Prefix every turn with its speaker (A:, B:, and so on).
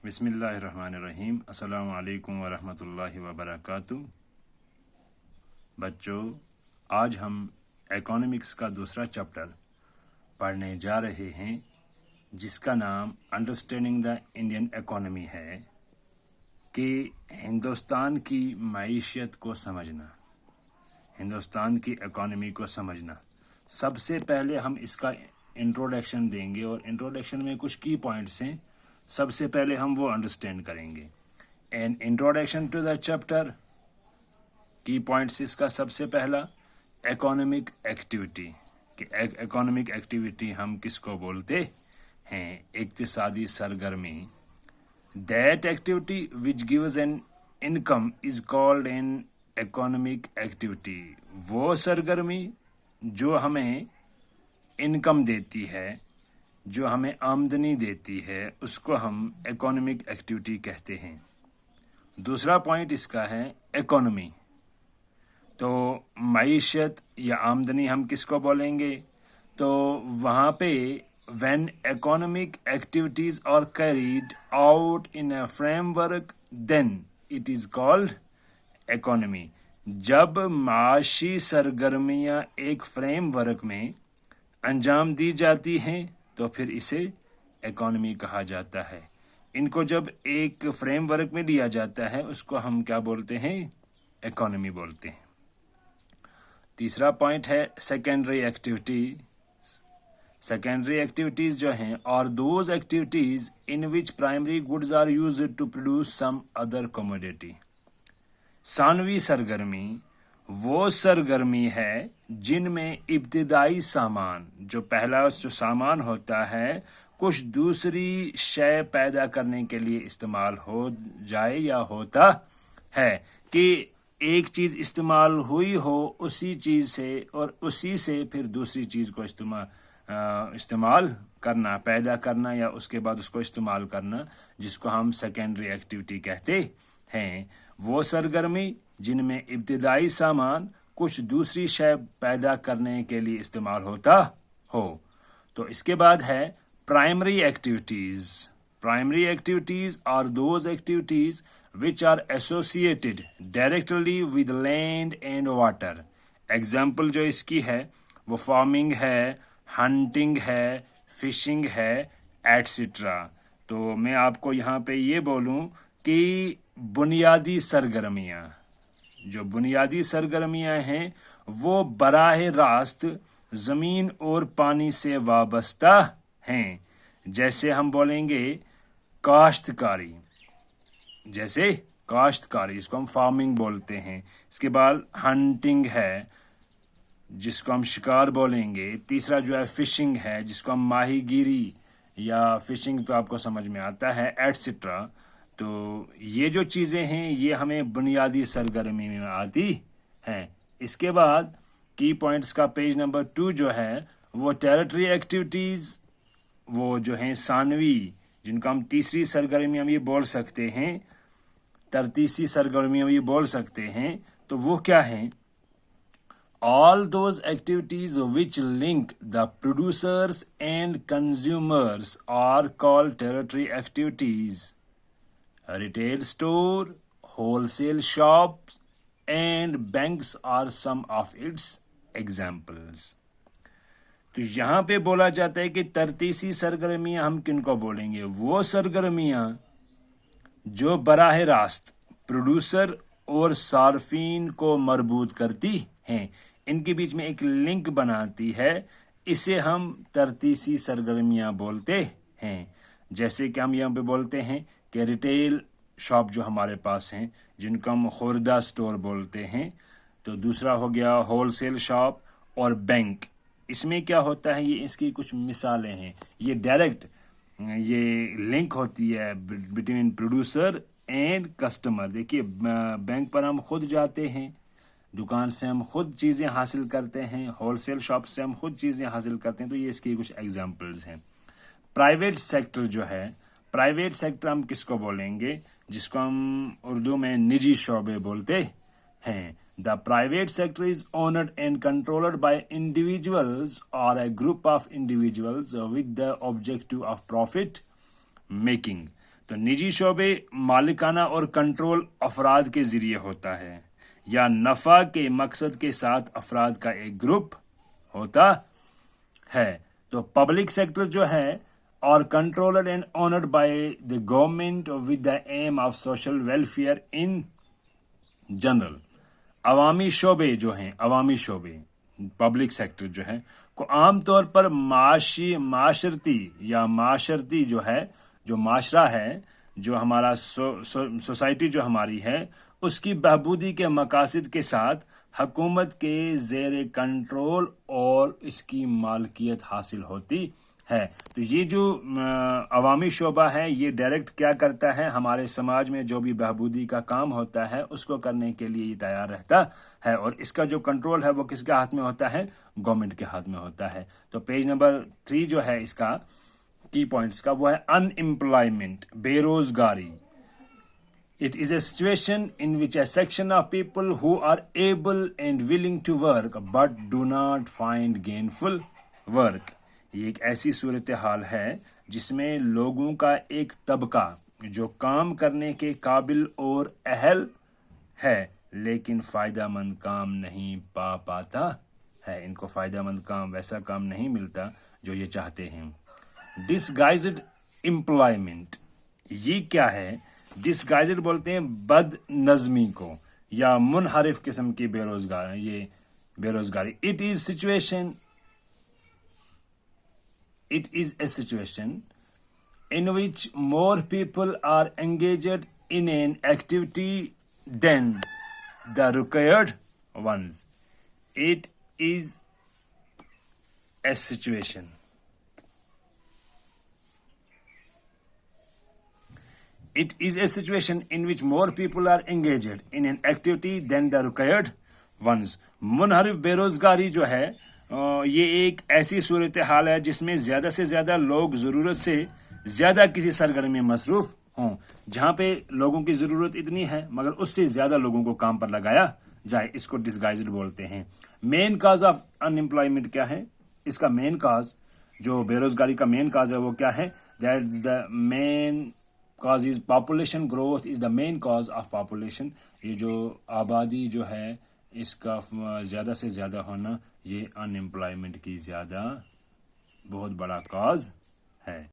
A: बिस्मिल्लाहिर्रहमानिर्रहीम। अस्सलामु अलैकुम वरहमतुल्लाहि वबरकातुहू। बच्चों, आज हम इकोनॉमिक्स का दूसरा चैप्टर पढ़ने जा रहे हैं जिसका नाम अंडरस्टैंडिंग द इंडियन इकोनॉमी है कि हिंदुस्तान की मईशत को समझना, हिंदुस्तान की इकोनॉमी को समझना। सबसे पहले हम इसका इंट्रोडक्शन देंगे और इंट्रोडक्शन में कुछ की पॉइंट्स हैं, सबसे पहले हम वो अंडरस्टैंड करेंगे। An introduction to the chapter, key points इसका सबसे पहला इकोनॉमिक एक्टिविटी। कि इकोनॉमिक एक्टिविटी हम किसको बोलते हैं? इक्तिसादी सरगर्मी। That activity which gives an income is called an economic activity. वो सरगर्मी जो हमें इनकम देती है, जो हमें आमदनी देती है, उसको हम इकोनॉमिक एक्टिविटी कहते हैं। दूसरा पॉइंट इसका है इकोनॉमी। तो मईशत या आमदनी हम किसको बोलेंगे? तो वहाँ पे when economic activities are carried out in a framework then it is called economy। जब माशी सरगर्मियाँ एक फ्रेमवर्क में अंजाम दी जाती हैं तो फिर इसे इकोनॉमी कहा जाता है। इनको जब एक फ्रेमवर्क में लिया जाता है उसको हम क्या बोलते हैं? इकोनॉमी बोलते हैं। तीसरा पॉइंट है सेकेंडरी एक्टिविटीज। सेकेंडरी एक्टिविटीज जो हैं और those activities in which primary goods are used to produce some other commodity. सानवी सरगर्मी वो सरगर्मी है जिनमें इब्तिदाई सामान, जो पहला जो सामान होता है, कुछ दूसरी शय पैदा करने के लिए इस्तेमाल हो जाए या होता है कि एक चीज़ इस्तेमाल हुई हो उसी चीज़ से और उसी से फिर दूसरी चीज़ को इस्तेमाल करना, पैदा करना या उसके बाद उसको इस्तेमाल करना, जिसको हम सेकेंडरी एक्टिविटी कहते हैं। वो सरगर्मी जिनमें इब्तिदाई सामान कुछ दूसरी शय पैदा करने के लिए इस्तेमाल होता हो। तो इसके बाद है primary activities. Primary activities are those activities which are associated directly with land and water. Example जो इसकी है वो फार्मिंग है, हंटिंग है, फिशिंग है, एटसेट्रा। तो मैं आपको यहाँ पे ये बोलूँ कि बुनियादी सरगर्मियाँ, जो बुनियादी सरगर्मियाँ हैं वो बराह रास्त ज़मीन और पानी से वाबस्ता हैं। जैसे हम बोलेंगे काश्तकारी, जैसे काश्तकारी, इसको हम फार्मिंग बोलते हैं। इसके बाद हंटिंग है जिसको हम शिकार बोलेंगे। तीसरा जो है फिशिंग है जिसको हम माहीगीरी या फिशिंग तो आपको समझ में आता है, एटसेट्रा। तो ये जो चीज़ें हैं ये हमें बुनियादी सरगर्मी में आती हैं। इसके बाद की पॉइंट्स का पेज नंबर 2 जो है वो टेरिटरी एक्टिविटीज़, वो जो हैं सानवी, जिनको हम तीसरी सरगर्मी हम ये बोल सकते हैं, तरतीसी सरगर्मी हम ये बोल सकते हैं। तो वो क्या हैं? All those activities which link the producers and consumers are called territory activities. Retail store, wholesale shops and banks are some of its examples. तो यहाँ पे बोला जाता है कि तरतीसी सरगर्मियाँ हम किनको बोलेंगे? वो सरगर्मियाँ जो बराह रास्त प्रोड्यूसर और सार्फिन को मरबूत करती हैं, इनके बीच में एक लिंक बनाती है, इसे हम तरतीसी सरगर्मियाँ बोलते हैं। जैसे कि हम यहाँ पे बोलते हैं कि रिटेल शॉप जो हमारे पास हैं जिनको हम खुर्दा स्टोर बोलते हैं। तो दूसरा हो गया होलसेल शॉप और बैंक। इसमें क्या होता है, ये इसकी कुछ मिसालें हैं। ये डायरेक्ट ये लिंक होती है बिटवीन प्रोड्यूसर एंड कस्टमर। देखिए बैंक पर हम खुद जाते हैं, दुकान से हम खुद चीज़ें हासिल करते हैं, होलसेल शॉप से हम खुद चीज़ें हासिल करते हैं। तो ये इसकी कुछ एग्जांपल्स हैं। प्राइवेट सेक्टर जो है, प्राइवेट सेक्टर हम किसको बोलेंगे? जिसको हम उर्दू में निजी शोबे बोलते हैं। The private sector is owned and controlled by individuals और a group of individuals with the objective of profit making। تو نجی شعبے مالکانہ اور کنٹرول افراد کے ذریعے ہوتا ہے یا نفع کے مقصد کے ساتھ افراد کا ایک گروپ ہوتا ہے. تو پبلک سیکٹر جو ہے اور controlled and owned by the government with the aim of social welfare in general. عوامی شعبے جو ہیں، عوامی شعبے پبلک سیکٹر جو ہے کو عام طور پر معاشرتی جو ہے، جو معاشرہ ہے، جو ہمارا سوسائٹی جو ہماری ہے، اس کی بہبودی کے مقاصد کے ساتھ حکومت کے زیر کنٹرول اور اس کی مالکیت حاصل ہوتی ہے. تو یہ جو عوامی شعبہ ہے یہ ڈائریکٹ کیا کرتا ہے، ہمارے سماج میں جو بھی بہبودی کا کام ہوتا ہے اس کو کرنے کے لیے یہ تیار رہتا ہے، اور اس کا جو کنٹرول ہے وہ کس کے ہاتھ میں ہوتا ہے؟ گورنمنٹ کے ہاتھ میں ہوتا ہے. تو پیج نمبر 3 جو ہے اس کا کی پوائنٹس کا وہ ہے ان امپلائمنٹ، بے روزگاری. It is a situation in which a section of people who are able and willing to work but do not find gainful work. یہ ایک ایسی صورتحال ہے جس میں لوگوں کا ایک طبقہ جو کام کرنے کے قابل اور اہل ہے لیکن فائدہ مند کام نہیں پاتا ہے. ان کو فائدہ مند کام، ویسا کام نہیں ملتا جو یہ چاہتے ہیں. Disguised employment، یہ کیا ہے؟ ڈسگائزڈ بولتے ہیں بد نظمی کو یا منحرف قسم کی بے روزگاری. It is a situation in which more people are engaged in an activity than the required ones. It is a situation. It is a situation in which more people are engaged in an activity than the required ones. منحرف بے روزگاری جو ہے یہ ایک ایسی صورتحال ہے جس میں زیادہ سے زیادہ لوگ ضرورت سے زیادہ کسی سرگرمی میں مصروف ہوں، جہاں پہ لوگوں کی ضرورت اتنی ہے مگر اس سے زیادہ لوگوں کو کام پر لگایا جائے. اس کو ڈسگائزڈ بولتے ہیں. Main cause of unemployment کیا ہے؟ اس کا مین کاز، جو بے روزگاری کا مین کاز ہے وہ کیا ہے؟ That is the main cause is population growth is the main cause of population. یہ جو آبادی جو ہے اس کا زیادہ سے زیادہ ہونا یہ ان امپلائمنٹ کی بہت بڑا کاز ہے.